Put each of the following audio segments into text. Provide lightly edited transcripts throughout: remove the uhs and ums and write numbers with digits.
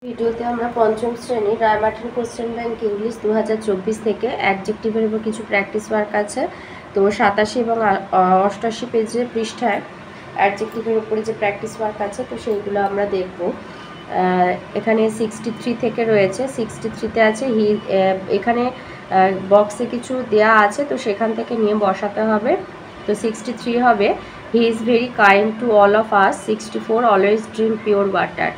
ভিডিওতে আমরা পঞ্চম শ্রেণী রায়মার্টিন কোশ্চেন ব্যাংক ইংলিশ 2024 থেকে অ্যাডজেক্টিভের উপর কিছু প্র্যাকটিস ওয়ার্ক আছে। তো 87 এবং 88 পেজে পৃষ্ঠায় অ্যাডজেক্টিভের উপরে যে প্র্যাকটিস ওয়ার্ক আছে তো সেইগুলো আমরা দেখব। এখানে 63 থেকে রয়েছে, 63তে আছে হি, এখানে বক্সে কিছু দেয়া আছে তো সেখান থেকে নিয়ে বসাতে হবে। তো 63 হবে he is very kind to all of us. 64 always drink pure water.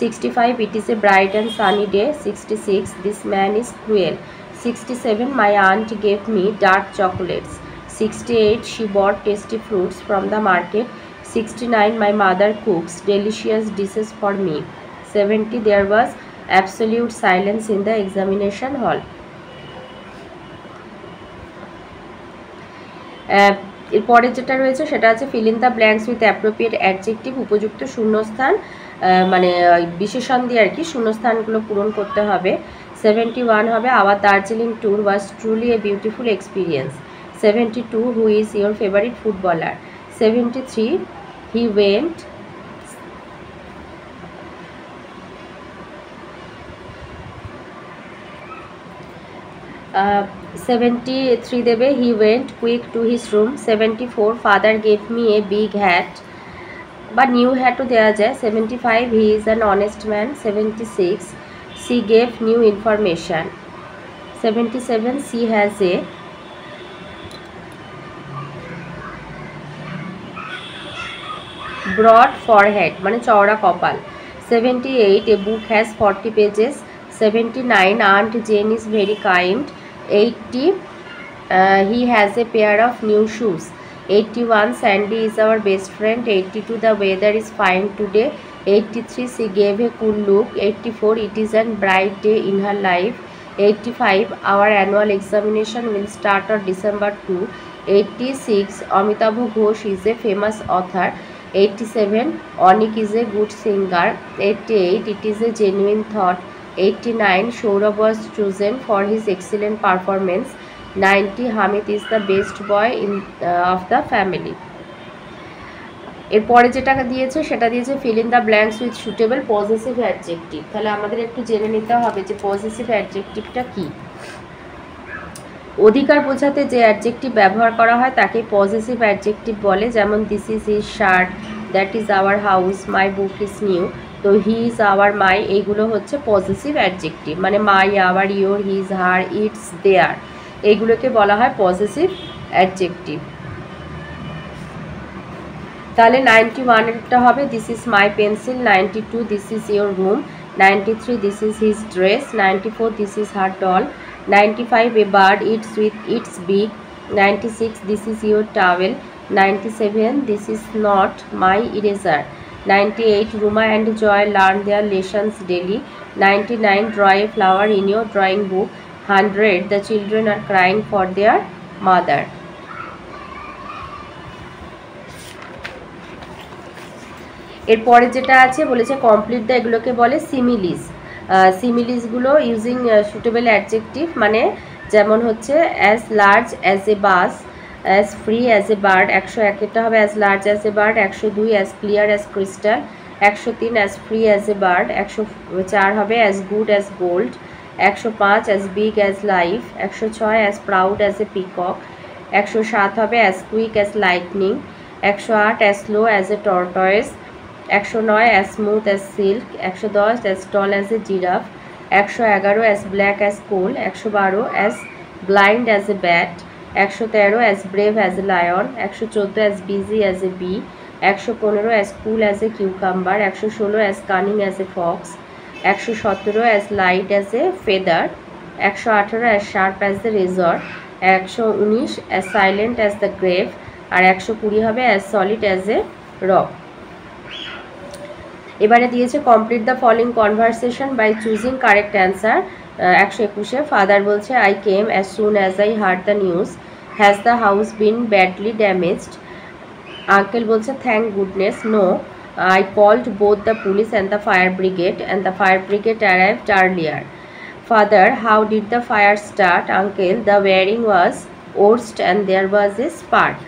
65 it is a bright and sunny day. 66 this man is cruel. 67 my aunt gave me dark chocolates. 68 she bought tasty fruits from the market. 69 my mother cooks delicious dishes for me. 70 there was absolute silence in the examination hall. এরপরে যেটা রয়েছে সেটা আছে fill in the blanks with appropriate adjective. উপযুক্ত শূন্যস্থান মানে বিশেষণ দিয়ে আর কি শূন্যস্থানগুলো পূরণ করতে হবে। 71 হবে our Darjeeling tour was truly a beautiful experience. 72 who is your favourite footballer. 73 he went 73 দেবে he went quick to his room. 74 father gave me a big hat বা নিউ হ্যাটও দেওয়া যায়। 75 he is an honest man. 76 she gave new information. 77 she has a broad forehead মানে চওড়া কপাল। 78 a book has 40 pages. 79 aunt Jane is very kind. 80 he has a pair of new shoes. 81 Sandy is our best friend. 82 the weather is fine today. 83 she gave a cool look. 84 it is a bright day in her life. 85 our annual examination will start on December 2. 86 Amitabh Ghosh is a famous author. 87 Onik is a good singer. 88 it is a genuine thought. 89 Saurabh was chosen for his excellent performance. 90 Hamid is the best boy of the family. এরপরে যেটা দিয়েছে সেটা দিয়েছে fill in the blanks with suitable possessive adjective. তাহলে আমাদের একটু জেনে নিতে হবে যে possessive adjectiveটা কি। অধিকার বোঝাতে যে অ্যাডজেক্টিভ ব্যবহার করা হয় তাকে পজিটিভ অ্যাডজেক্টিভ বলে। যেমন this is his shirt, that is our house, my book is new. তো হি ইজ আওয়ার মাই এইগুলো হচ্ছে পজিটিভ অ্যাডজেক্টিভ, মানে my, our, your, his, her, its, their এইগুলোকে বলা হয় পজিটিভ অ্যাডজেক্টিভ। তাহলে 91 হবে this is my pencil. 92 this is your room. 93 this is his dress. 94 this is her doll. 95 a bird eats with its beak. 96 this is your towel. 97 this is not my eraser. 98 Ruma and Joy learn their lessons daily. 99 draw a flower in your drawing book. 100 the children are crying for their mother. এরপরে যেটা আছে বলেছে complete the, এগুলোকে বলে similes. সিমিলিসগুলো using suitable adjective, মানে যেমন হচ্ছে as large as a bus, as free as a bird. 101 হবে as large as a bird. 102 as clear as crystal. 103 as free as a bird. 104 হবে as good as gold. 105 as big as life. 106 as proud as a peacock. 107 হবে as quick as lightning. 108 as slow as a tortoise. 109 as smooth as silk. 110 as tall as a giraffe. 111 as black as coal. 112 as blind as a bat. 113 as brave as a lion. 114 as busy as a bee. 115 as cool as a cucumber. 116 as cunning as a fox. 117 as light as a feather. 118 as sharp as the razor. 119 as silent as the grave. আর 120 হবে as solid as a rock. এবারে দিয়েছে complete the following conversation by choosing correct answer. 121 father বলছে I came as soon as I heard the news. Has the house been badly damaged? Uncle বলছে thank goodness no, I called both the police and the fire brigade and the fire brigade arrived earlier. Father how did the fire start? Uncle the wiring was ওর্সড and there was a spark.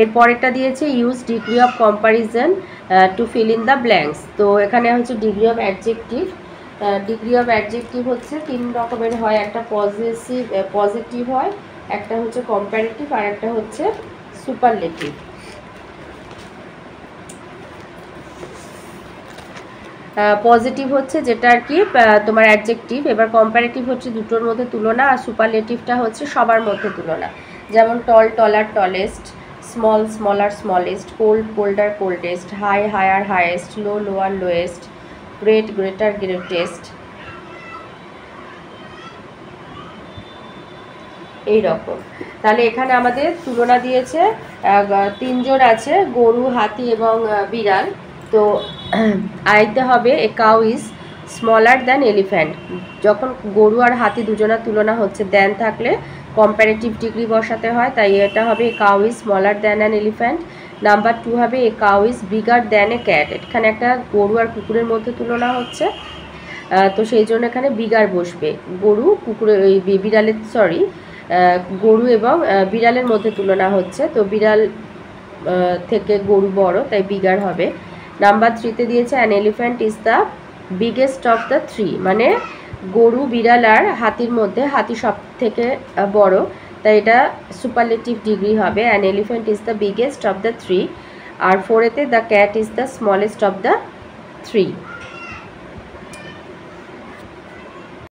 এর পরেরটা দিয়েছে use degree of comparison to fill in the blanks. তো এখানে হচ্ছে degree of adjective. Degree of adjective হচ্ছে 3 রকমের হয়, একটা পজিটিভ হয়, একটা হচ্ছে কম্পারেটিভ, আর একটা হচ্ছে সুপারলেটিভ। পজিটিভ হচ্ছে যেটা আর কি তোমার অ্যাডজেক্টিভ, এবার কম্পারেটিভ হচ্ছে দুটোর মধ্যে তুলনা, আর সুপারলেটিভটা হচ্ছে সবার মধ্যে তুলনা। যেমন tall taller tallest, small smaller smallest, cold colder coldest, high higher highest, low lower lowest, great greater greatest, এই রকম। তাহলে এখানে আমাদের তুলনা দিয়েছে 3 জন আছে, গরু, হাতি এবং বিড়াল। তো আইতে হবে a cow is smaller than elephant. যখন গরু আর হাতি দুজনের তুলনা হচ্ছে, দ্যান থাকলে কম্পারেটিভ ডিগ্রি বসাতে হয়, তাই এটা হবে a cow is smaller than an elephant. Number 2 হবে a cow is bigger than a cat. এখানে একটা গরু আর কুকুরের মধ্যে তুলনা হচ্ছে, তো সেই জন্য এখানে বিগার বসবে। গরু কুকুরের বিড়ালের গরু এবং বিড়ালের মধ্যে তুলনা হচ্ছে, তো বিড়াল থেকে গরু বড়, তাই বিগার হবে। নাম্বার 3তে দিয়েছে an elephant is the biggest of the 3, মানে গরু, বিড়াল আর হাতির মধ্যে হাতি সব থেকে বড়, তাই এটা সুপারলেটিভ ডিগ্রি হবে। An elephant is the biggest of the 3। আর 4এতে the cat is the smallest of the 3।